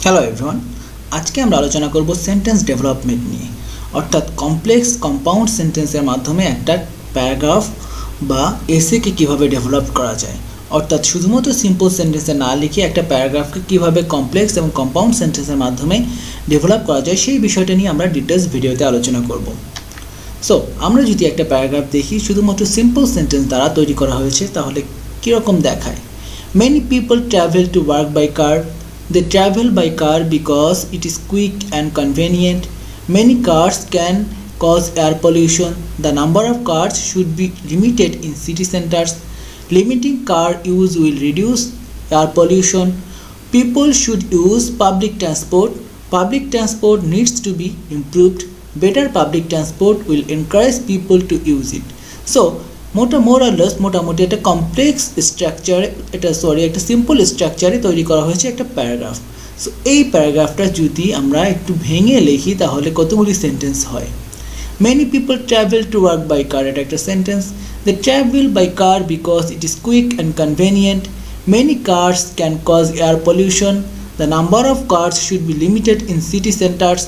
Hello everyone, আজকে আমরা আলোচনা করব সেন্টেন্স ডেভেলপমেন্ট নিয়ে, অর্থাৎ কমপ্লেক্স কম্পাউন্ড সেন্টেন্সের মাধ্যমে একটা প্যারাগ্রাফ বা এসেকে কীভাবে ডেভেলপ করা যায়। অর্থাৎ শুধুমাত্র সিম্পল সেন্টেন্সে না লিখে একটা প্যারাগ্রাফকে কীভাবে কমপ্লেক্স এবং কম্পাউন্ড সেন্টেন্সের মাধ্যমে ডেভেলপ করা যায় সেই বিষয়টা নিয়ে আমরা ডিটেলস ভিডিওতে আলোচনা করব। সো আমরা যদি একটা প্যারাগ্রাফ দেখি শুধুমাত্র সিম্পল সেন্টেন্স দ্বারা তৈরি করা হয়েছে, তাহলে কীরকম দেখায়? Many people travel to work by car. They travel by car because it is quick and convenient. Many cars can cause air pollution. The number of cars should be limited in city centers. Limiting car use will reduce air pollution. People should use public transport. Public transport needs to be improved. Better public transport will encourage people to use it. So, মোটামুটি একটা complex স্ট্রাকচারে একটা simple স্ট্রাকচারে তৈরি করা হয়েছে একটা paragraph. So এই প্যারাগ্রাফটা যদি আমরা একটু ভেঙে লিখি তাহলে কতগুলি সেন্টেন্স হয়। Many people travel to work by car, এটা একটা sentence. They travel by car because it is quick and convenient. Many cars can cause air pollution. The number of cars should be limited in city centres.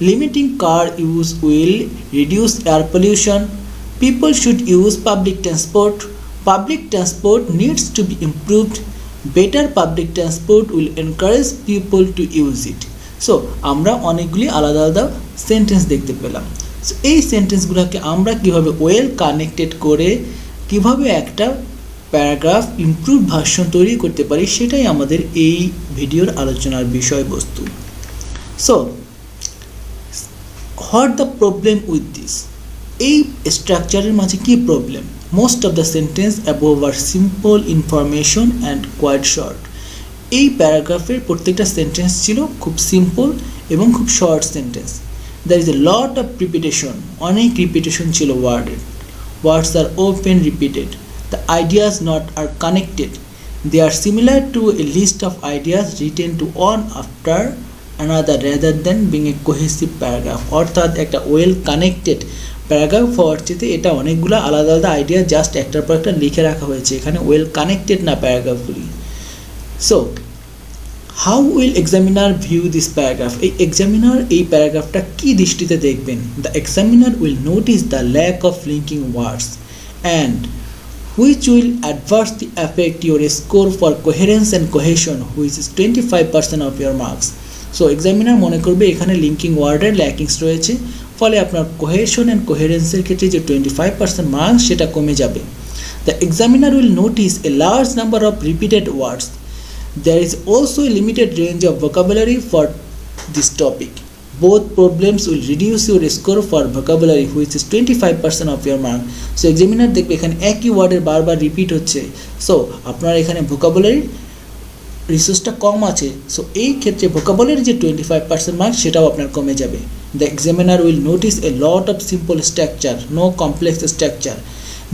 Limiting car use will reduce air pollution. People should use public transport. Public transport needs to be improved. Better public transport will encourage people to use it. So, আমরা অনেকগুলি আলাদা আলাদা sentence দেখতে পেলাম। So এই সেন্টেন্সগুলোকে আমরা কিভাবে well connected করে কিভাবে একটা প্যারাগ্রাফ ইমপ্রুভ ভার্সন তৈরি করতে পারি সেটাই আমাদের এই ভিডিওর আলোচনার বিষয়বস্তু। So, what the problem with this? এই স্ট্রাকচারের মাঝে কি problem? Most of the sentence above are simple information and quite short. এই প্যারাগ্রাফের প্রত্যেকটা সেন্টেন্স ছিল খুব সিম্পল এবং খুব short sentence. There is a lot of repetition, অনেক রিপিটেশন ছিল ওয়ার্ডের। Words are often repeated. The ideas not are connected. They are similar to a list of ideas written to one after another rather than being a cohesive paragraph. অর্থাৎ একটা well connected paragraph হওয়ার চেয়ে এটা অনেকগুলো আলাদা আলাদা idea just একটার পর একটা লিখে রাখা হয়েছে, এখানে ওয়েল কানেক্টেড না প্যারাগ্রাফগুলি। So how will examiner view this paragraph? এই এক্সামিনার এই প্যারাগ্রাফটা কী দৃষ্টিতে দেখবেন? The examiner will notice the lack of linking words and which will adversely affect your score for coherence and cohesion which is 25% of your marks. So examiner মনে করবে এখানে linking ওয়ার্ডের ল্যাকিংস রয়েছে, ফলে আপনার কোহেশন অ্যান্ড কোহেরেন্সের ক্ষেত্রে যে 25% marks সেটা কমে যাবে। The examiner will notice a large number of repeated words. There is also a limited range of vocabulary for this topic. Both problems will reduce your score for vocabulary which is 25% of your mark. So examiner দেখবে এখানে একই ওয়ার্ডের বারবার repeat হচ্ছে, so আপনার এখানে ভোকাবুলারির রিসোর্সটা কম আছে। So এই ক্ষেত্রে ভোকাবুলারি যে 25% মার্কস সেটাও আপনার কমে যাবে। The examiner will notice a lot of simple structure, no complex structure.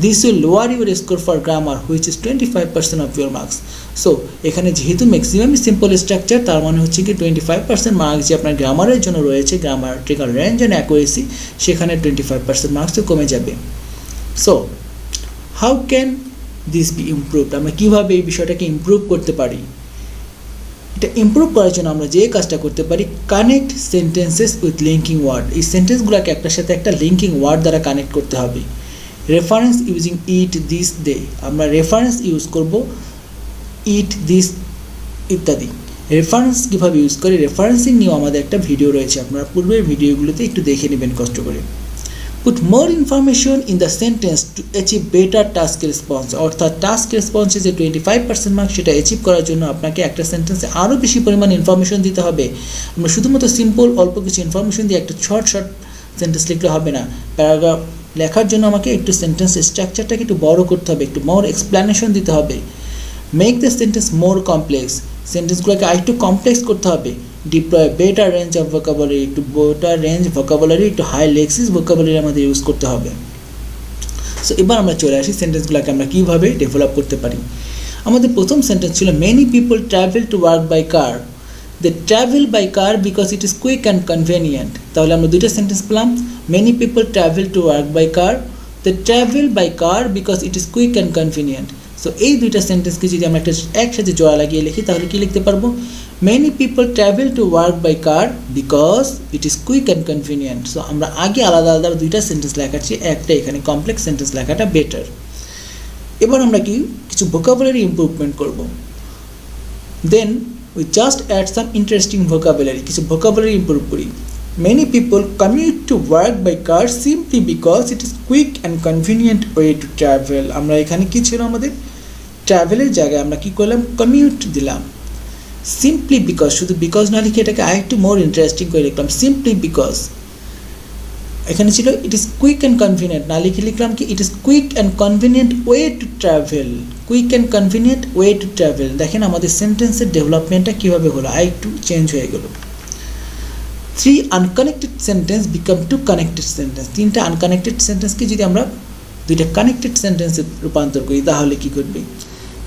This will lower your score for grammar, which is 25% of your marks. So, এখানে যেহেতু ম্যাক্সিমাম সিম্পল স্ট্রাকচার, তার মানে হচ্ছে কি 25% মার্কস যে আপনার গ্রামারের জন্য রয়েছে, গ্রামাটিক্যাল রেঞ্জ অ্যান্ড অ্যাকুরেসি, সেখানে 25% মার্কসও কমে যাবে। So how can this be improved? আমরা কীভাবে এই বিষয়টাকে ইমপ্রুভ করতে পারি? এটা ইমপ্রুভ করার জন্য আমরা যে কাজটা করতে পারি, connect sentences with linking word. এই সেন্টেন্সগুলোকে একটার সাথে একটা লিঙ্কিং ওয়ার্ড দ্বারা কানেক্ট করতে হবে। রেফারেন্স ইউজিং ইট, দিস, দে। আমরা রেফারেন্স ইউজ করব, ইট, দিস ইত্যাদি। রেফারেন্স কীভাবে ইউজ করে, রেফারেন্সিং নিয়েও আমাদের একটা ভিডিও রয়েছে, আপনারা পূর্বের ভিডিওগুলোতে একটু দেখে নেবেন কষ্ট করে। Put more information in the sentence to achieve better task response. অর্থাৎ টাস্ক রেসপন্সে যে 25% মার্ক সেটা অ্যাচিভ করার জন্য আপনাকে একটা সেন্টেন্সে আরও বেশি পরিমাণ ইনফরমেশন দিতে হবে। আমরা শুধুমাত্র সিম্পল অল্প কিছু ইনফরমেশন দিয়ে একটা শর্ট সেন্টেন্স লিখলে হবে না। প্যারাগ্রাফ লেখার জন্য আমাকে একটু সেন্টেন্স স্ট্রাকচারটাকে একটু বড় করতে হবে, একটু মোর এক্সপ্লেনেশন দিতে হবে। Make the sentence more complex. সেন্টেন্সগুলোকে আরেকটু কমপ্লেক্স করতে হবে। Deploy better range of vocabulary, একটু বেটার রেঞ্জ ভোকাবুলারি, একটু হাই লেক্সিস ভোকাবুলারি আমাদের ইউজ করতে হবে। সো এবার আমরা চলে আসি সেন্টেন্সগুলোকে আমরা কীভাবে ডেভেলপ করতে পারি। আমাদের প্রথম সেন্টেন্স ছিল many people travel to work by car. They travel by car because it is quick and convenient. তাহলে আমরা দুইটা সেন্টেন্স পেলাম, many people travel to work by car, they travel by car because it is quick and convenient. So এই দুইটা সেন্টেন্সকে যদি আমরা একসাথে জোড়া লাগিয়ে লিখি তাহলে কী লিখতে পারবো? Many people travel to work by car because it is quick and convenient. So আমরা আগে আলাদা আলাদা দুইটা সেন্টেন্স লেখাচ্ছি, একটা এখানে কমপ্লেক্স সেন্টেন্স লেখাটা বেটার। এবার আমরা কিছু ভোকাবুলারি ইমপ্রুভমেন্ট করব। Then we just add some interesting vocabulary, কিছু ভোকাবুলারি ইমপ্রুভ করি। Many people commute to work by car simply because it is quick and convenient way to travel. আমরা এখানে কি ছিল আমাদের ট্রাভেলের জায়গায় আমরা কি করলাম, কমিউট দিলাম। সিম্পলি বিকজ, শুধু বিকজ না লিখে এটাকে আরেকটু মোর ইন্টারেস্টিং করে লিখলাম, সিম্পলি বিকজ। এখানে ছিল ইট ইজ কুইক অ্যান্ড কনভিনিয়েন্ট, না লিখে লিখলাম কি ইট is quick and convenient way to travel, quick and convenient way to travel. দেখেন আমাদের সেন্টেন্সের ডেভেলপমেন্টটা কীভাবে হলো, আরেকটু চেঞ্জ হয়ে গেল। 3 আনকানেক্টেড সেন্টেন্স বিকাম 2 কানেক্টেড সেন্টেন্স। 3টা আনকানেক্টেড সেন্টেন্সকে যদি আমরা 2টা কানেক্টেড সেন্টেন্সে রূপান্তর করি তাহলে কি করবে,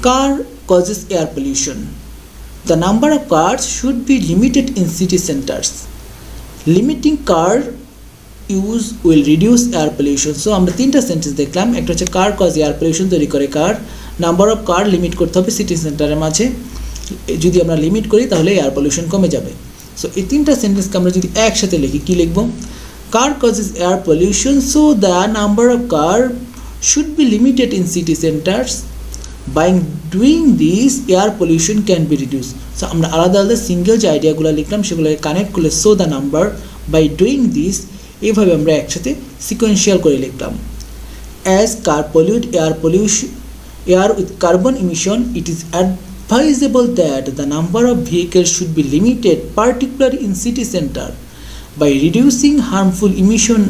car causes air pollution, the number of cars should be limited in city centers. Limiting car use will reduce air pollution. So আমরা 3টা সেন্টেন্স দেখলাম, একটা হচ্ছে কার কজ এয়ার পলিউশন তৈরি করে কার, নাম্বার অফ কার লিমিট করতে হবে সিটি সেন্টারের মাঝে, যদি আমরা লিমিট করি তাহলে এয়ার পলিউশন কমে যাবে। সো এই 3টা সেন্টেন্সকে আমরা যদি একসাথে লিখি কি লিখব, car causes air pollution so the number of car should be limited in city centres, by doing this air pollution can be reduced. So আমরা আলাদা আলাদা সিঙ্গেল যে আইডিয়াগুলো লিখলাম সেগুলোকে কানেক্ট করলে so the number by doing this, এইভাবে আমরা একসাথে সিকোয়েন্সিয়াল করে লিখলাম। As car pollute air with carbon emission, it is advisable that the number of vehicles should be limited, particularly in city center. By reducing harmful emission,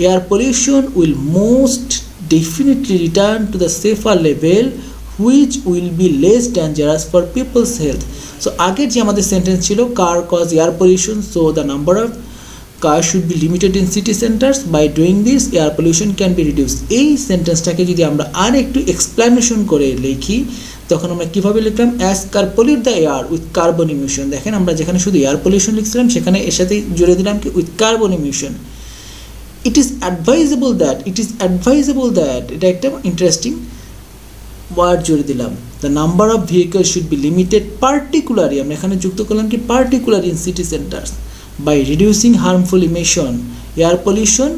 air pollution will most definitely return to the safer level, which will be less dangerous for people's health. So আগের যে আমাদের sentence ছিল car cause air pollution so the number of car should be limited in city centres, by doing this air pollution can be reduce. এই সেন্টেন্সটাকে যদি আমরা আর একটু explanation করে লিখি তখন আমরা কীভাবে লিখলাম, as car pollute the air with carbon emission. দেখেন আমরা যেখানে শুধু এয়ার পলিউশন লিখছিলাম সেখানে এর সাথে জুড়ে দিলাম কি with carbon emission. It is advisable that এটা একটা ইন্টারেস্টিং ওয়ার্ড জুড়ে দিলাম, the number of vehicle should be limited particularly, আমরা এখানে যুক্ত করলাম কি particular in city centres, by reducing harmful emission air pollution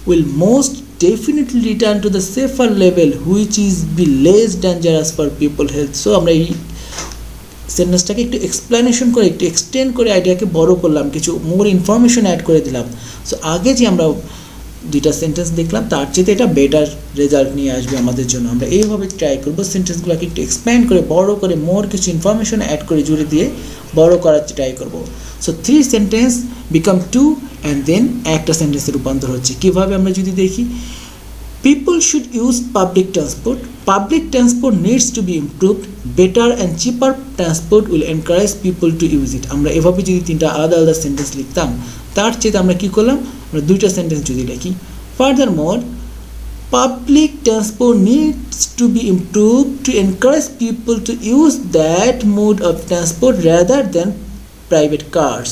will most definitely return to the safer level which is be less dangerous for people health. So আমরা এই সেন্টেন্সটাকে একটু explanation করে একটু এক্সটেন্ড করে আইডিয়াকে বড় করলাম, কিছু মোর ইনফরমেশন অ্যাড করে দিলাম। সো আগে যে আমরা 2টা সেন্টেন্স দেখলাম তার চেয়ে এটা বেটার রেজাল্ট নিয়ে আসবে আমাদের জন্য। আমরা এইভাবে ট্রাই করবো সেন্টেন্সগুলোকে একটু এক্সপ্যান্ড করে বড় করে মোর কিছু ইনফরমেশন অ্যাড করে জুড়ে দিয়ে বড় করার ট্রাই করবো। So 3 sentence become 2 and then একটা সেন্টেন্সে রূপান্তর হচ্ছে। কীভাবে আমরা যদি দেখি, people should use public transport. Public transport needs to be improved. Better and cheaper transport will encourage people to use it. আমরা এভাবে যদি 3টা আলাদা আলাদা সেন্টেন্স লিখতাম তার চেয়ে আমরা কী করলাম, আমরা 2টা সেন্টেন্স যদি লিখি, ফার্দারমোর public transport needs to be improved to encourage people to use that mode of transport rather than private cars.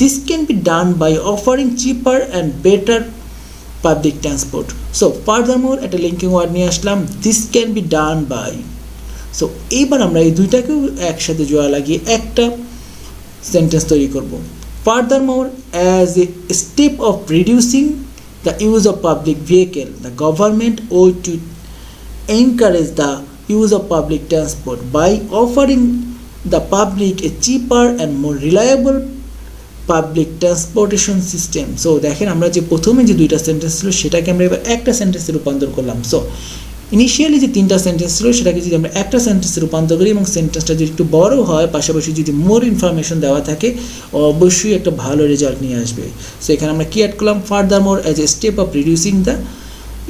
This can be done by offering cheaper and better public transport. So furthermore একটা linking word নিয়ে আসলাম, this can be done by. So এইবার আমরা এই 2টাকেও একসাথে জোড়া লাগিয়ে একটা sentence তৈরি করব। Furthermore, as a step of reducing the use of public vehicle, the government ought to encourage the use of public transport by offering the public a cheaper and more reliable public transportation system. So দেখেন আমরা যে প্রথমে যে 2টা sentence ছিল সেটাকে আমরা এবার একটা সেন্টেন্সে রূপান্তর করলাম। সো ইনিশিয়ালি যে 3টা সেন্টেন্স ছিল সেটাকে যদি আমরা একটা সেন্টেন্সে রূপান্তর করি এবং সেন্টেন্সটা যদি একটু বড় হয়, পাশাপাশি যদি মোর ইনফরমেশন দেওয়া থাকে, অবশ্যই একটা ভালো রেজাল্ট নিয়ে আসবে। সো এখানে আমরা কি অ্যাড করলাম, furthermore as a step of reducing the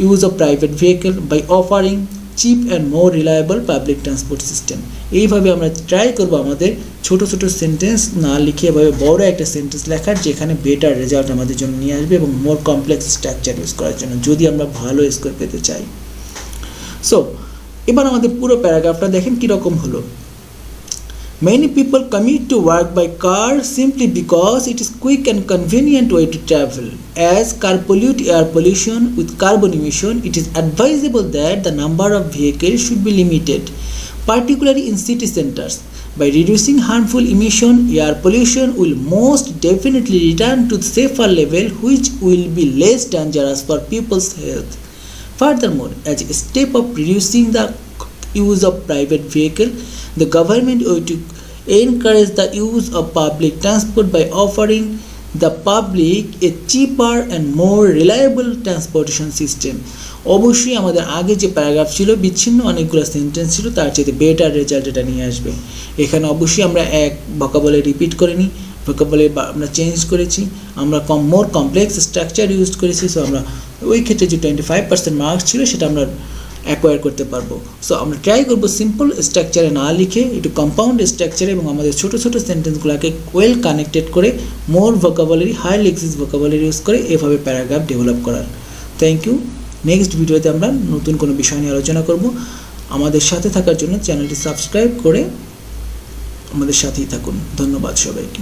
use of private vehicle by offering cheap and more reliable public transport system. এইভাবে আমরা ট্রাই করবো আমাদের ছোট ছোট সেন্টেন্স না লিখে এভাবে বড় একটা সেন্টেন্স লেখার, যেখানে বেটার রেজাল্ট আমাদের জন্য নিয়ে আসবে এবং মোর কমপ্লেক্স স্ট্রাকচার ইউজ করার জন্য, যদি আমরা ভালো স্কোর পেতে চাই। সো এবার আমাদের পুরো প্যারাগ্রাফটা দেখেন কীরকম হলো। Many people commute to work by car simply because it is quick and convenient way to travel. As car pollute air pollution with carbon emission, it is advisable that the number of vehicles should be limited, particularly in city centers, By reducing harmful emission, air pollution will most definitely return to the safer level, which will be less dangerous for people's health. Furthermore, as a step of reducing the use of private vehicle, the government will to encourage the use of public transport by offering the public a cheaper and more reliable transportation system. অবশ্যই আমাদের আগে যে paragraph ছিল বিচ্ছিন্ন অনেকগুলো sentence ছিল, তার চেয়ে বেটার রেজাল্ট এটা নিয়ে আসবে। এখানে অবশ্যই আমরা এক ভোকাবুলারি রিপিট করিনি, ভোকাবুলারি আমরা চেঞ্জ করেছি, আমরা মোর কমপ্লেক্স স্ট্রাকচার ইউজ করেছি। সো আমরা ওই ক্ষেত্রে যে 25% মার্কস ছিল সেটা আমরা অ্যাকোয়ার করতে পারবো। সো আমরা ট্রাই করবো সিম্পল স্ট্রাকচারে না লিখে একটু কম্পাউন্ড স্ট্রাকচারে এবং আমাদের ছোটো ছোটো সেন্টেন্সগুলোকে ওয়েল কানেক্টেড করে more vocabulary high lexis vocabulary use করে এভাবে প্যারাগ্রাফ ডেভেলপ করার। Thank you. নেক্সট ভিডিওতে আমরা নতুন কোনো বিষয় নিয়ে আলোচনা করব। আমাদের সাথে থাকার জন্য চ্যানেলটি সাবস্ক্রাইব করে আমাদের সাথেই থাকুন। ধন্যবাদ সবাইকে।